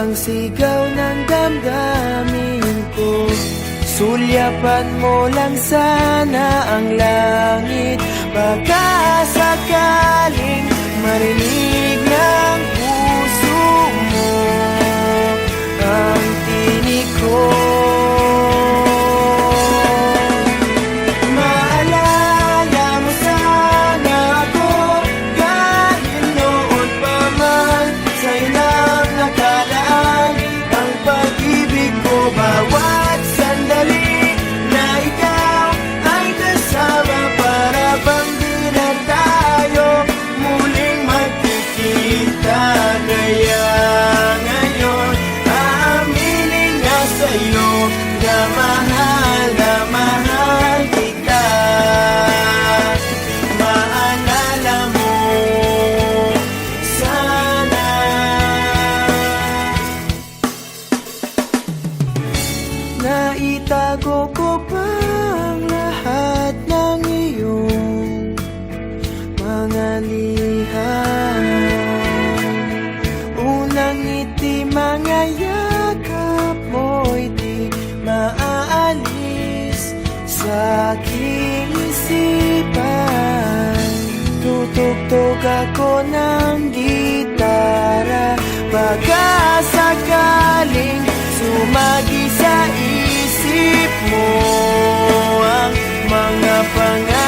ang sigaw ng damdamin ko. Sulyapan mo lang sana ang langit, baka sakaling marinig ng puso mo ang tinig ko. Maalala mo sana ako, kahit noon pa man sa'yo lang nakalaan ang pag-ibig ko. Bawat sandali na ikaw ay kasama, para bang di na tayo muling magkikita. Kaya ngayon aaminin na sa'yo na mahal kita. Maalala mo sana. Naitago ko pa ang lahat ng iyong mga liham. Unang ngiti, mga yakap mo'y di maaalis sa aking isipan. Tutugtog ako ng gitara, baka sakaling sumagi sa isip mo ang mga pangarap